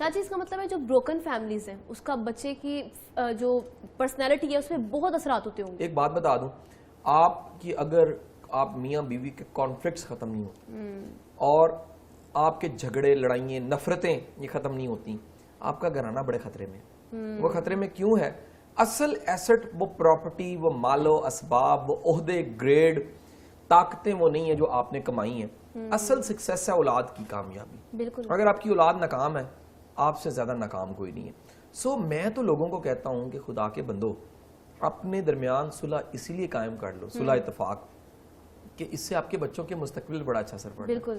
چاچی اس کا مطلب ہے جو بروکن فیملیز ہیں اس کا بچے کی جو پرسنالٹی ہے اس میں بہت اثرات ہوتے ہوں گے. ایک بات بتا دوں آپ کی, اگر آپ میاں بیوی کے کانفلکٹس ختم نہیں ہوتے اور آپ کے جھگڑے لڑائیاں نفرتیں یہ ختم نہیں ہوتی, آپ کا گھرانہ بڑے خطرے میں. وہ خطرے میں کیوں ہے؟ اصل ایسٹ وہ پراپرٹی, وہ مال و اسباب, وہ عہدے, گریڈ, طاقتیں وہ نہیں ہیں جو آپ نے کمائی ہیں. اصل سکسیس ہے اولاد کی کامیابی. بالکل. اگر آپ کی اولاد ناکام ہے آپ سے زیادہ ناکام کوئی نہیں ہے. سو میں تو لوگوں کو کہتا ہوں کہ خدا کے بندو اپنے درمیان صلح اسی لیے قائم کر لو, صلح اتفاق, کہ اس سے آپ کے بچوں کے مستقبل بڑا اچھا اثر پڑے. بالکل.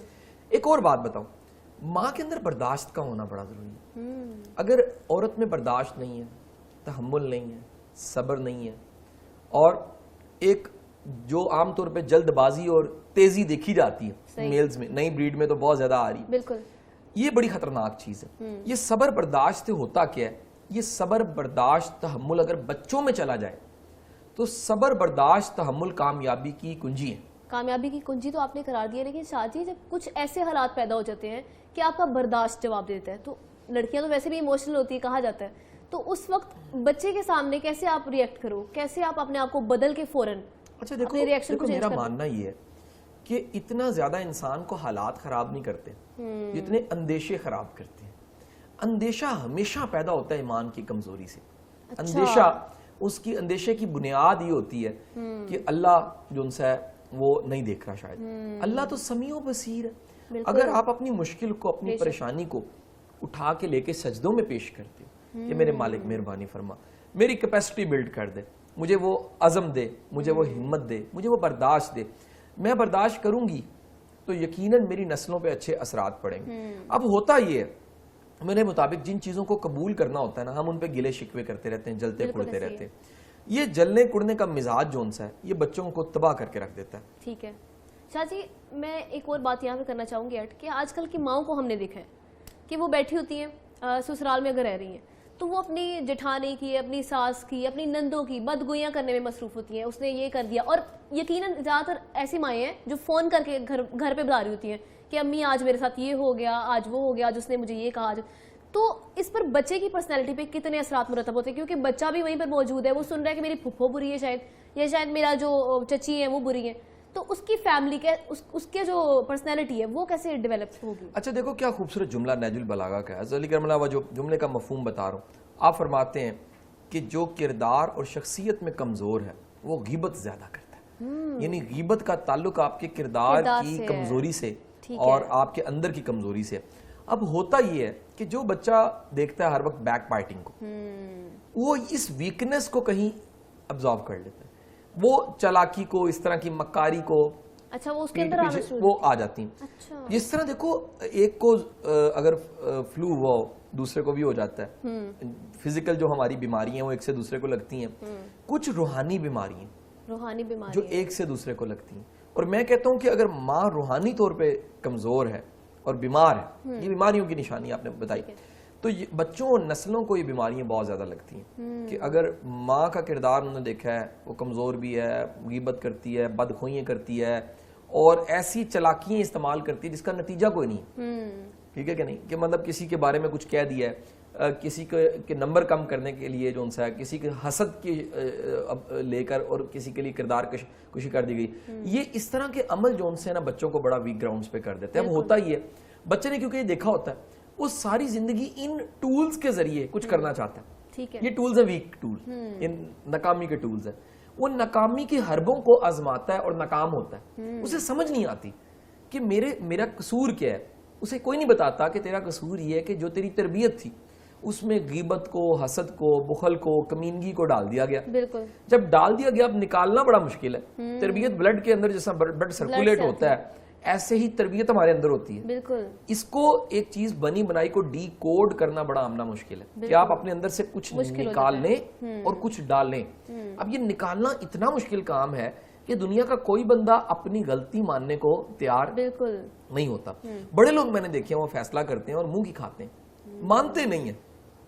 ایک اور بات بتاؤں, ماں کے اندر برداشت کا ہونا بڑا ضروری ہے. اگر عورت میں برداشت نہیں ہے, تحمل نہیں ہے, صبر نہیں ہے, اور ایک جو عام طور پہ جلد بازی اور تیزی دیکھی جاتی ہے میلز میں, نئی بریڈ میں تو بہت زیادہ آ رہی ہے, بالکل یہ بڑی خطرناک چیز ہے. یہ صبر برداشت سے ہوتا کیا ہے؟ یہ صبر برداشت تحمل اگر بچوں میں چلا جائے تو صبر برداشت تحمل کامیابی کی کنجی ہے. کامیابی کی کنجی تو آپ نے قرار دیا, لیکن شاجی جب کچھ ایسے حالات پیدا ہو جاتے ہیں کہ آپ کا برداشت جواب دیتا ہے, تو لڑکیاں تو ویسے بھی ایموشنل ہوتی ہے کہا جاتا ہے, تو اس وقت بچے کے سامنے کیسے آپ ریئیکٹ کرو, کیسے آپ اپنے آپ کو بدل کے فوراً اچھا دیکھو میرا ماننا یہ ہے کہ اتنا زیادہ انسان کو حالات خراب نہیں کرتے جتنے اندیشے خراب کرتے ہیں. اندیشہ ہمیشہ پیدا ہوتا ہے ایمان کی کمزوری سے. اندیشہ, اس کی اندیشے کی بنیاد یہ ہوتی ہے کہ اللہ جو ان سے ہے وہ نہیں دیکھ رہا شاید. اللہ تو سمیع و بصیر ہے. اگر آپ اپنی مشکل کو, اپنی پریشانی کو اٹھا کے لے کے سجدوں میں پیش کرتے ہو کہ میرے مالک مہربانی فرما, میری کیپیسٹی بلڈ کر دے, مجھے وہ عزم دے, مجھے وہ ہمت دے, مجھے وہ برداشت دے, میں برداشت کروں گی تو یقیناً میری نسلوں پہ اچھے اثرات پڑیں گے. اب ہوتا یہ ہے میرے مطابق جن چیزوں کو قبول کرنا ہوتا ہے نا, ہم ان پہ گلے شکوے کرتے رہتے ہیں, جلتے کڑتے رہتے ہیں. یہ جلنے کڑنے کا مزاج جو ان سا ہے یہ بچوں کو تباہ کر کے رکھ دیتا ہے. ٹھیک ہے شاہ جی, میں ایک اور بات یہاں پہ کرنا چاہوں گی ایڈ, کہ آج کل کی ماؤں کو ہم نے دیکھا ہے کہ وہ بیٹھی ہوتی ہیں سسرال میں اگر رہ رہی ہیں تو وہ اپنی جٹھانی کی, اپنی ساس کی, اپنی نندوں کی بدگوئیاں کرنے میں مصروف ہوتی ہیں, اس نے یہ کر دیا. اور یقیناً زیادہ تر ایسی مائیں ہیں جو فون کر کے گھر پہ بلا رہی ہوتی ہیں کہ امی آج میرے ساتھ یہ ہو گیا, آج وہ ہو گیا, آج اس نے مجھے یہ کہا. تو اس پر بچے کی پرسنالٹی پہ کتنے اثرات مرتب ہوتے ہیں, کیونکہ بچہ بھی وہیں پر موجود ہے, وہ سن رہا ہے کہ میری پھپھو بری ہے شاید, یا شاید میرا جو چچی ہے وہ بری ہے, تو اس کی فیملی کے اس کے جو پرسنالٹی ہے وہ کیسے ڈیولپ ہوگی؟ اچھا دیکھو کیا خوبصورت جملہ نہج البلاغہ کا ہے. علی کرم اللہ جو جملے کا مفہوم بتا رہا ہوں, آپ فرماتے ہیں کہ جو کردار اور شخصیت میں کمزور ہے وہ غیبت زیادہ کرتا ہے. یعنی غیبت کا تعلق آپ کے کردار کی کمزوری سے اور آپ کے اندر کی کمزوری سے. اب ہوتا یہ ہے کہ جو بچہ دیکھتا ہے ہر وقت بیک بائٹنگ کو, وہ اس ویکنس کو کہیں ابزارو کر لیتا ہے, وہ چالاکی کو, اس طرح کی مکاری کو, اچھا وہ اس کے اندر وہ آ جاتی ہیں. جس طرح دیکھو ایک کو اگر فلو ہوا ہو دوسرے کو بھی ہو جاتا ہے. فزیکل جو ہماری بیماری ہیں وہ ایک سے دوسرے کو لگتی ہیں. کچھ روحانی بیماری ہیں جو ایک سے دوسرے کو لگتی ہیں. اور میں کہتا ہوں کہ اگر ماں روحانی طور پہ کمزور ہے اور بیمار ہے, یہ بیماریوں کی نشانی آپ نے بتائی, تو بچوں اور نسلوں کو یہ بیماریاں بہت زیادہ لگتی ہیں. کہ اگر ماں کا کردار انہوں نے دیکھا ہے وہ کمزور بھی ہے, غیبت کرتی ہے, بدخوئیاں کرتی ہے, اور ایسی چلاکیاں استعمال کرتی ہے جس کا نتیجہ کوئی نہیں. ٹھیک ہے کہ نہیں, کہ مطلب کسی کے بارے میں کچھ کہہ دیا ہے, کسی کے نمبر کم کرنے کے لیے جو ان سے ہے, کسی کے حسد کی لے کر اور کسی کے لیے کردار کشی کر دی گئی. یہ اس طرح کے عمل جو ان سے نا بچوں کو بڑا ویک گراؤنڈز پہ کر دیتے ہیں. اب ہوتا ہی ہے بچے نے کیونکہ یہ دیکھا ہوتا ہے وہ ساری زندگی ان ٹولز کے ذریعے کچھ کرنا چاہتا ہے. یہ ٹولز ہیں ویک ٹول, ان ناکامی کے ٹولز ہیں. وہ ناکامی کی حربوں کو آزماتا ہے اور ناکام ہوتا ہے. اسے سمجھ نہیں آتی کہ میرا قصور کیا ہے. اسے کوئی نہیں بتاتا کہ تیرا قصور یہ ہے کہ جو تیری تربیت تھی اس میں غیبت کو, حسد کو, بخل کو, کمینگی کو ڈال دیا گیا. جب ڈال دیا گیا اب نکالنا بڑا مشکل ہے. تربیت بلڈ کے اندر جیسا بلڈ سرکولیٹ ہوتا ہے ایسے ہی تربیت ہمارے اندر ہوتی ہے. بالکل. اس کو ایک چیز بنی بنائی کو ڈی کوڈ کرنا بڑا آمنا مشکل ہے کہ آپ اپنے اندر سے کچھ نکال لیں اور کچھ ڈال لیں. اب یہ نکالنا اتنا مشکل کام ہے کہ دنیا کا کوئی بندہ اپنی غلطی ماننے کو تیار نہیں ہوتا. بڑے لوگ میں نے دیکھے ہیں وہ فیصلہ کرتے ہیں اور منہ کی کھاتے ہیں, مانتے نہیں ہیں.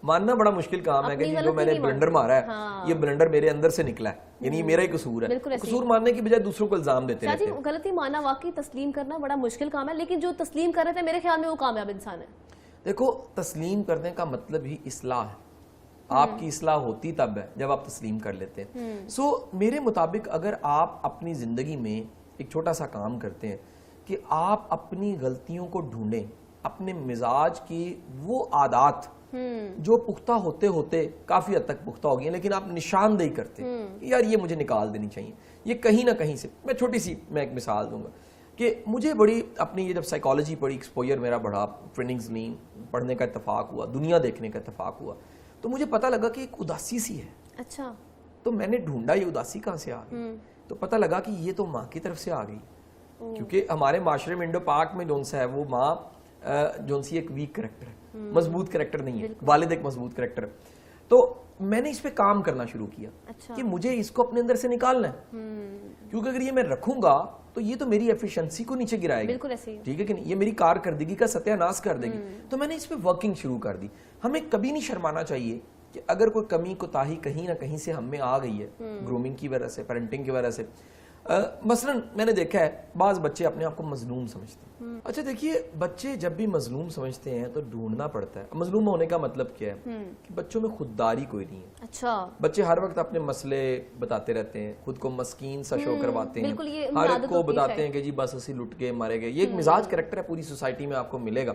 ماننا بڑا مشکل کام ہے کہ جو میں نے بلنڈر مارا ہے یہ بلنڈر میرے اندر سے نکلا ہے, یعنی یہ میرا ہی قصور ہے. قصور ماننے کی بجائے دوسروں کو الزام دیتے رہتے ہیں. غلطی ماننا واقعی تسلیم کرنا بڑا مشکل کام ہے, لیکن جو تسلیم کر رہے تھے میرے خیال میں وہ کامیاب انسان ہے. دیکھو تسلیم کرنے کا مطلب ہی اصلاح ہے. آپ کی اصلاح ہوتی تب ہے جب آپ تسلیم کر لیتے ہیں. سو میرے مطابق اگر آپ اپنی زندگی میں ایک چھوٹا سا کام کرتے ہیں کہ آپ اپنی غلطیوں کو ڈھونڈیں, اپنے مزاج کی وہ عادات جو پختہ ہوتے ہوتے کافی حد تک پختہ ہو گئی ہیں لیکن آپ نشاندہی کرتے ہیں کہ یار یہ مجھے نکال دینی چاہیے, یہ کہیں نہ کہیں سے. میں چھوٹی سی میں ایک مثال دوں گا کہ مجھے بڑی اپنی یہ جب سائیکالوجی پڑھی, ایکسپوجر میرا بڑھا, ٹریننگز لیں, پڑھنے کا اتفاق ہوا, دنیا دیکھنے کا اتفاق ہوا, تو مجھے پتہ لگا کہ ایک اداسی سی ہے. اچھا. تو میں نے ڈھونڈا یہ اداسی کہاں سے آ گئی, تو پتہ لگا کہ یہ تو ماں کی طرف سے آ گئی, کیونکہ ہمارے معاشرے میں انڈو پاک میں جون سا ہے وہ ماں جون سی ایک ویک کریکٹر ہے, مضبوط کریکٹر نہیں ہے, والد ایک مضبوط کریکٹر ہے. تو میں نے اس پہ کام کرنا شروع کیا کہ مجھے اس کو اپنے اندر سے نکالنا ہے, کیونکہ اگر یہ میں رکھوں گا تو یہ تو میری ایفیشنسی کو نیچے گرائے گی, ٹھیک ہے کہ نہیں, یہ میری کارکردگی کا ستیہ ناش کر دے گی. تو میں نے اس پہ ورکنگ شروع کر دی. ہمیں کبھی نہیں شرمانا چاہیے کہ اگر کوئی کمی کوتاہی کہیں نہ کہیں سے ہم میں آ گئی ہے, گرومنگ کی وجہ سے, پیرنٹنگ کی وجہ سے. مثلا میں نے دیکھا ہے بعض بچے اپنے آپ کو مظلوم سمجھتے ہیں. اچھا دیکھیے, بچے جب بھی مظلوم سمجھتے ہیں تو ڈھونڈنا پڑتا ہے. مظلوم ہونے کا مطلب کیا ہے کہ بچوں میں خودداری کوئی نہیں ہے. اچھا. بچے ہر وقت اپنے مسئلے بتاتے رہتے ہیں, خود کو مسکین سا شو کرواتے ہیں, ہر ایک کو بتاتے ہیں کہ جی بس اسی لٹ کے مارے گئے. یہ ایک مزاج کریکٹر ہے, پوری سوسائٹی میں آپ کو ملے گا.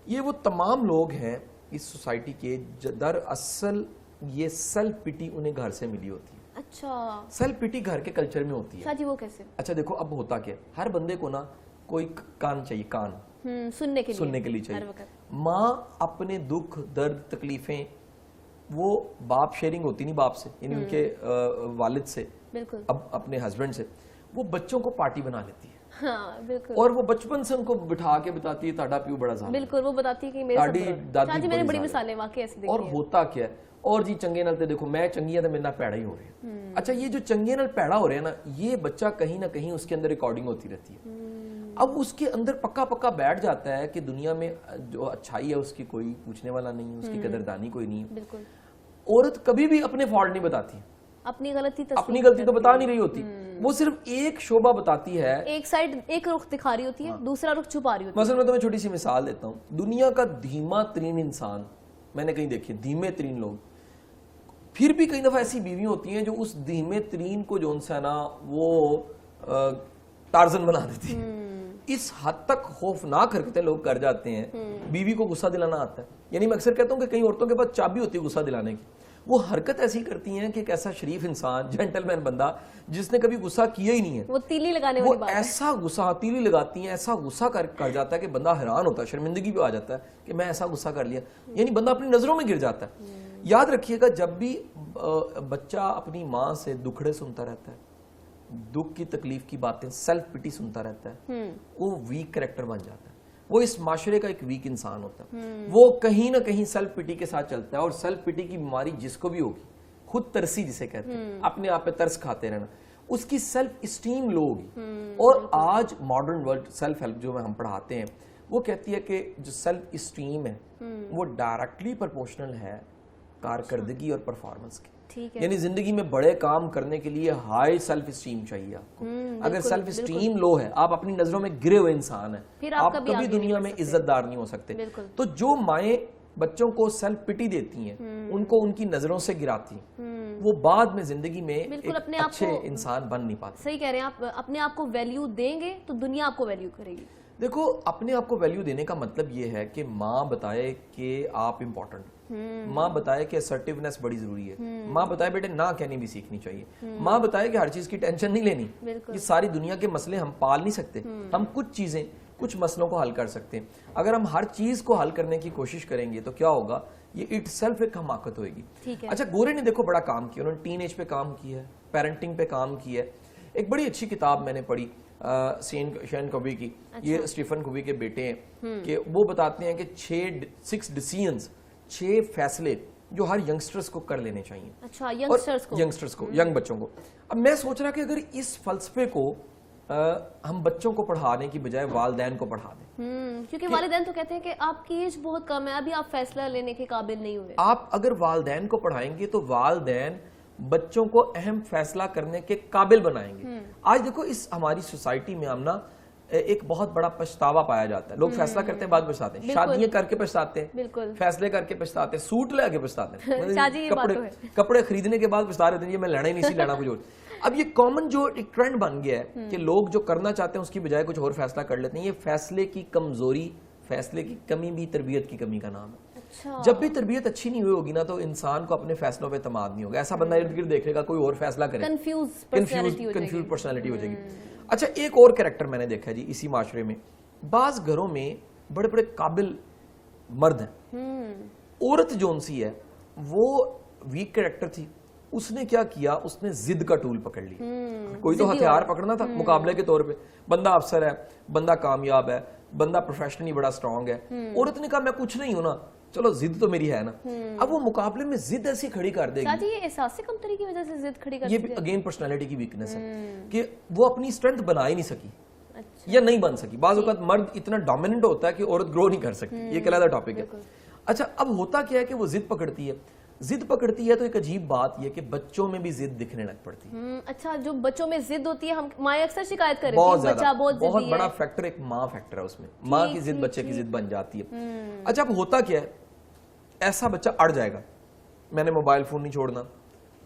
یہ وہ تمام لوگ ہیں اس سوسائٹی کے دراصل یہ سیلف پٹی انہیں گھر سے ملی ہوتی ہے. اچھا. سیلف پٹی گھر کے کلچر میں ہوتی ہے. وہ کیسے؟ اچھا دیکھو, اب ہوتا کیا, ہر بندے کو نا کوئی کان چاہیے, کان سننے کے لیے چاہیے. ماں اپنے دکھ درد تکلیفیں وہ باپ شیئرنگ ہوتی نہیں باپ سے, یعنی ان کے والد سے, اب اپنے ہسبینڈ سے, وہ بچوں کو پارٹی بنا لیتی ہے. اور وہ بچپن سے ان کو بٹھا کے بتاتی ہے تاڑا پیو بڑا ظالم. بالکل, وہ بتاتی ہے کہ میرے دادی میں نے بڑی مثالیں واقعی ایسی دیکھی. اور ہوتا کیا ہے, اور جی چنگے نال تے دیکھو میں چنگی ہے تو میرے نال پیڑا ہی ہو رہے ہیں. اچھا, یہ جو چنگے نال پیڑا ہو رہے ہیں نا, یہ بچہ کہیں نہ کہیں اس کے اندر ریکارڈنگ ہوتی رہتی ہے. اب اس کے اندر پکا پکا بیٹھ جاتا ہے کہ دنیا میں جو اچھائی ہے اس کی کوئی پوچھنے والا نہیں ہے, اس کی قدردانی کوئی نہیں ہے. عورت کبھی بھی اپنے فالٹ نہیں بتاتی, اپنی غلطی تو بتا نہیں رہی ہوتی, وہ صرف ایک شعبہ بتاتی ہے, ایک سائیڈ ایک رخ دکھا رہی ہوتی ہے, دوسرا رخ چھپا رہی ہوتی ہے. مثلا میں تمہیں چھوٹی سی مثال دیتا ہوں. دنیا کا دھیما ترین انسان میں نے کہیں دیکھی, دھیمے ترین لوگ, پھر بھی کئی دفعہ ایسی بیوی ہوتی ہیں جو اس دھیمے ترین کو جو ان سے نا وہ ٹارزن بنا دیتی ہے. اس حد تک خوفناک حرکتیں لوگ کر جاتے ہیں. بیوی کو غصہ دلانا آتا ہے, یعنی میں اکثر کہتا ہوں کہ کئی عورتوں کے پاس چابی ہوتی ہے غصہ دلانے کی. وہ حرکت ایسی کرتی ہیں کہ ایک ایسا شریف انسان, جینٹل مین بندہ جس نے کبھی غصہ کیا ہی نہیں ہے, وہ تیلی لگانے والی بات ہے, وہ ایسا غصہ تیلی لگاتی ہیں, ایسا غصہ کر جاتا ہے کہ بندہ حیران ہوتا ہے, شرمندگی پہ آ جاتا ہے کہ میں ایسا غصہ کر لیا, یعنی بندہ اپنی نظروں میں گر جاتا ہے. یاد رکھیے گا, جب بھی بچہ اپنی ماں سے دکھڑے سنتا رہتا ہے, دکھ کی تکلیف کی باتیں, سیلف پٹی سنتا رہتا ہے, وہ ویک کریکٹر بن جاتا ہے. وہ اس معاشرے کا ایک ویک انسان ہوتا ہے. وہ کہیں نہ کہیں سیلف پٹی کے ساتھ چلتا ہے, اور سیلف پٹی کی بیماری جس کو بھی ہوگی, خود ترسی جسے کہتے ہیں, اپنے آپ پہ ترس کھاتے رہنا, اس کی سیلف اسٹیم لو ہوگی. اور آج ماڈرن ورلڈ سیلف ہیلپ جو ہم پڑھاتے ہیں وہ کہتی ہے کہ جو سیلف اسٹیم ہے وہ ڈائریکٹلی پرپورشنل ہے کارکردگی اور پرفارمنس کی. یعنی زندگی میں بڑے کام کرنے کے لیے ہائی سیلف اسٹیم چاہیے آپ کو. اگر سیلف اسٹیم لو ہے, آپ اپنی نظروں میں گرے ہوئے انسان ہیں, آپ کبھی دنیا میں عزت دار نہیں ہو سکتے. تو جو مائیں بچوں کو سیلف پٹی دیتی ہیں, ان کو ان کی نظروں سے گراتی ہیں, وہ بعد میں زندگی میں ایک اچھے انسان بن نہیں پاتے. صحیح کہہ رہے ہیں آپ, اپنے آپ کو ویلیو دیں گے تو دنیا آپ کو ویلیو کرے گی. دیکھو, اپنے آپ کو ویلیو دینے کا مطلب یہ ہے کہ ماں بتائے کہ آپ امپورٹنٹ, ماں بتائے کہ اسرٹیونیس بڑی ضروری ہے, ماں بتائے بیٹے نہ کہنی بھی سیکھنی چاہیے, ماں بتائے کہ ہر چیز کی ٹینشن نہیں لینی, یہ ساری دنیا کے مسئلے ہم پال نہیں سکتے, ہم کچھ چیزیں کچھ مسئلوں کو حل کر سکتے ہیں. اگر ہم ہر چیز کو حل کرنے کی کوشش کریں گے تو کیا ہوگا, یہ اٹ سیلف ایک حماقت ہوئے گی. اچھا, گورے نے دیکھو بڑا کام کیا, انہوں نے ٹین ایج پہ کام کیا ہے, پیرنٹنگ پہ کام کیا ہے. ایک بڑی اچھی کتاب میں نے پڑھی شین کوبی کی, یہ اسٹیفن کوبی کے بیٹے ہیں, کہ وہ بتاتے ہیں کہ 6 ڈیسیژنز, 6 فیصلے جو ہر ینگسٹرز کو کر لینے چاہیے. اچھا, ینگسٹرز کو, ینگ بچوں کو. اب میں سوچ رہا کہ اگر اس فلسفے کو ہم بچوں کو پڑھانے کی بجائے والدین کو پڑھا دیں, کیونکہ والدین تو کہتے ہیں کہ آپ کی ایج بہت کم ہے, ابھی آپ فیصلہ لینے کے قابل نہیں ہوئے. آپ اگر والدین کو پڑھائیں گے تو والدین بچوں کو اہم فیصلہ کرنے کے قابل بنائیں گے. آج دیکھو اس ہماری سوسائٹی میں ہم نا ایک بہت بڑا پچھتاوا پایا جاتا ہے. لوگ فیصلہ کرتے ہیں بعد میں پچھتاتے ہیں, شادیاں کر کے پچھتاتے ہیں, بالکل فیصلے کر کے پچھتاتے ہیں, سوٹ لے کے پچھتاتے ہیں, شاہ جی یہ بات تو ہے. کپڑے خریدنے کے بعد پچھتا رہتے ہیں یہ میں لینا ہی نہیں سی, لینا کچھ اور. اب یہ کامن جو ایک ٹرینڈ بن گیا ہے کہ لوگ جو کرنا چاہتے ہیں اس کی بجائے کچھ اور فیصلہ کر لیتے ہیں. یہ فیصلے کی کمزوری, فیصلے کی کمی بھی تربیت کی کمی کا نام ہے. جب بھی تربیت اچھی نہیں ہوئی ہوگی نا تو انسان کو اپنے فیصلوں پہ اعتماد نہیں ہوگا. ایسا بندہ ارد گرد دیکھے گا کوئی اور فیصلہ کرے, کنفیوز پرسنالٹی ہو جائے گی. اچھا ایک اور کریکٹر میں نے دیکھا جی اسی معاشرے میں, بعض گھروں میں بڑے بڑے قابل مرد ہیں, عورت جون سی ہے وہ ویک کریکٹر تھی, اس نے کیا کیا, اس نے ضد کا ٹول پکڑ لی. کوئی تو ہتھیار پکڑنا تھا مقابلے کے طور پہ, بندہ افسر ہے, بندہ کامیاب ہے, بندہ پروفیشنلی بڑا سٹرونگ ہے. عورت نے کہا میں کچھ نہیں ہوں نا, چلو ضد تو میری ہے نا. اب وہ مقابلے میں ضد ایسی کھڑی کر دے گی, یہ احساس کمتری کی وجہ سے ضد کھڑی کر, یہ بھی اگین پرسنالٹی کی ویکنس ہے کہ وہ اپنی اسٹرینتھ بنا ہی نہیں سکی یا نہیں بن سکی. بعض اوقات مرد اتنا ڈومیننٹ ہوتا ہے کہ عورت گرو نہیں کر سکتی, یہ ایک علیحدہ ٹاپک ہے. اچھا اب ہوتا کیا ہے کہ وہ ضد پکڑتی ہے, ضد پکڑتی ہے تو ایک عجیب بات یہ کہ بچوں میں بھی ضد دکھنے لگ پڑتی ہے. اچھا جو بچوں میں ضد ہوتی ہے, ہم مائیں اکثر شکایت کریں بہت کہ بچہ بہت بڑا فیکٹر ایک ماں فیکٹر ہے اس میں, ماں کی ضد بچے کی ضد بن جاتی ہے. اچھا اب ہوتا کیا ہے, ایسا بچہ اڑ جائے گا, میں نے موبائل فون نہیں چھوڑنا,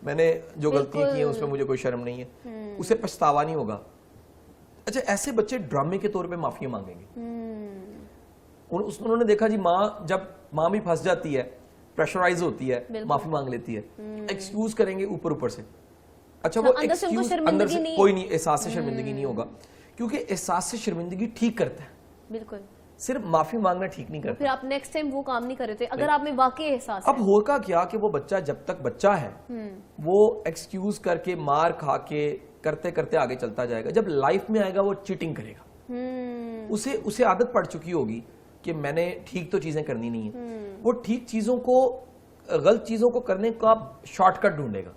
میں نے جو غلطیاں کی ہیں اس میں مجھے کوئی شرم نہیں ہے, اسے پچھتاوا نہیں ہوگا. اچھا ایسے بچے ڈرامے کے طور پہ معافی مانگیں گے. انہوں نے دیکھا جی ماں جب ماں بھی پھنس جاتی ہے, پریشرائز ہوتی ہے, معافی مانگ لیتی ہے, ایکسکیوز کریں گے اوپر سے. اچھا وہ ایکسکیوز اندر سے کوئی نہیں, احساس سے شرمندگی نہیں ہوگا, کیونکہ احساس سے شرمندگی ٹھیک کرتا ہے, بالکل صرف معافی مانگنا ٹھیک نہیں کرتا. پھر آپ نیکسٹ ٹائم وہ کام نہیں کر رہے تھے اگر آپ میں واقعی احساس ہے. اب ہوگا کیا کہ وہ بچہ جب تک بچہ ہے وہ ایکسکیوز کر کے مار کھا کے کرتے کرتے آگے چلتا جائے گا. جب لائف میں آئے گا وہ چیٹنگ کرے گا, اسے عادت پڑ چکی ہوگی کہ میں نے ٹھیک تو چیزیں کرنی نہیں ہیں. وہ ٹھیک چیزوں کو غلط چیزوں کو کرنے کا شارٹ کٹ ڈھونڈے گا,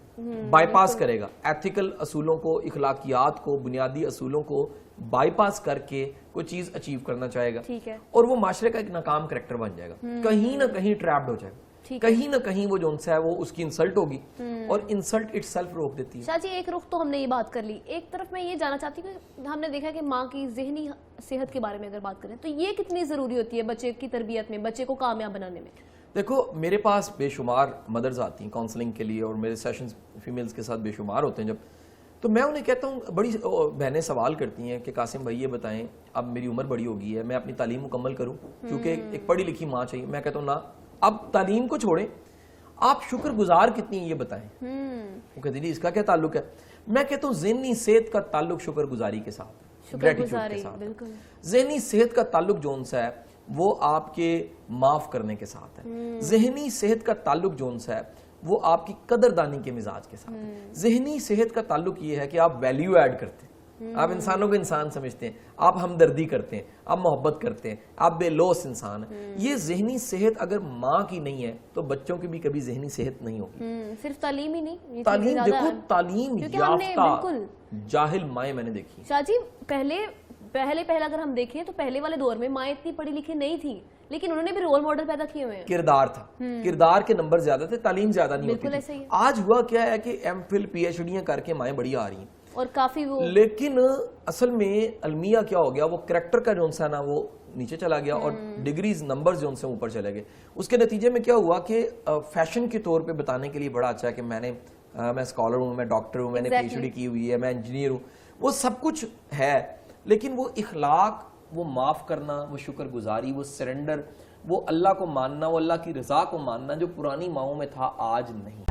بائی پاس کرے گا. ایتھیکل اصولوں کو, اخلاقیات کو, بنیادی اصولوں کو بائی پاس کر کے کوئی چیز اچیو کرنا چاہے گا, اور وہ معاشرے کا ایک ناکام کریکٹر بن جائے گا. کہیں نہ کہیں ٹریپڈ ہو جائے گا, کہیں نہ کہیں وہ جون سا ہے وہ اس کی انسلٹ ہوگی, اور انسلٹ اٹ سیلف روک دیتی ہے. شاہ جی ایک رخ تو ہم نے یہ بات کر لی, ایک طرف میں یہ جاننا چاہتی ہوں کہ ہم نے دیکھا کہ ماں کی ذہنی صحت کے بارے میں اگر بات کریں تو یہ کتنی ضروری ہوتی ہے بچے کی تربیت میں, بچے کو کامیاب بنانے میں. دیکھو میرے پاس بے شمار مدرز آتی ہیں کاؤنسلنگ کے لیے, اور میرے سیشنز فیمیلز کے ساتھ بے شمار ہوتے ہیں جب, تو میں انہیں کہتا ہوں, بڑی بہنیں سوال کرتی ہیں کہ قاسم بھائی یہ بتائیں اب میری عمر بڑی ہو گئی ہے, میں اپنی تعلیم مکمل کروں کیونکہ ایک پڑھی لکھی ماں چاہیے. میں کہتا ہوں نا, اب تعلیم کو چھوڑیں, آپ شکر گزار کتنی ہیں یہ بتائیں. وہ کہتی جی اس کا کیا تعلق ہے. میں کہتا ہوں ذہنی صحت کا تعلق شکر گزاری کے ساتھ, گریٹیٹیوڈ کے ساتھ. ذہنی صحت کا تعلق جون سا ہے وہ آپ کے معاف کرنے کے ساتھ ہے. ذہنی صحت کا تعلق جون سا ہے وہ آپ کی قدردانی کے مزاج کے ساتھ ہے. ذہنی صحت کا تعلق یہ ہے کہ آپ ویلیو ایڈ کرتے ہیں, آپ انسانوں کو انسان سمجھتے ہیں, آپ ہمدردی کرتے ہیں, آپ محبت کرتے ہیں, آپ بے لوث انسان ہیں. یہ ذہنی صحت اگر ماں کی نہیں ہے تو بچوں کی بھی کبھی ذہنی صحت نہیں ہوگی. صرف تعلیم ہی نہیں, تعلیم دیکھو, تعلیم یافتہ جاہل مائیں میں نے دیکھی. شاہ جی پہلے اگر ہم دیکھیں تو پہلے والے دور میں مائیں اتنی پڑھی لکھی نہیں تھی, لیکن انہوں نے بھی رول ماڈل پیدا کیے ہوئے ہیں. کردار تھا, کردار کے نمبر زیادہ تھے, تعلیم زیادہ نہیں ہوتی تھی. آج ہوا کیا ہے کہ ایم فل پی ایچ ڈیاں کر کے مائیں بڑی آ رہی ہیں, اور کافی وہ, لیکن اصل میں المیہ کیا ہو گیا, وہ کریکٹر کا جون سا نا وہ نیچے چلا گیا, اور ڈگریز نمبر جون سے اوپر چلے گئے. اس کے نتیجے میں کیا ہوا کہ فیشن کے طور پہ بتانے کے لیے بڑا اچھا ہے کہ میں اسکالر ہوں, میں ڈاکٹر ہوں, میں نے پی ایچ ڈی کی ہوئی ہے, میں انجینئر ہوں, وہ سب کچھ ہے, لیکن وہ اخلاق, وہ معاف کرنا, وہ شکر گزاری, وہ سرنڈر, وہ اللہ کو ماننا, وہ اللہ کی رضا کو ماننا جو پرانی ماؤں میں تھا, آج نہیں.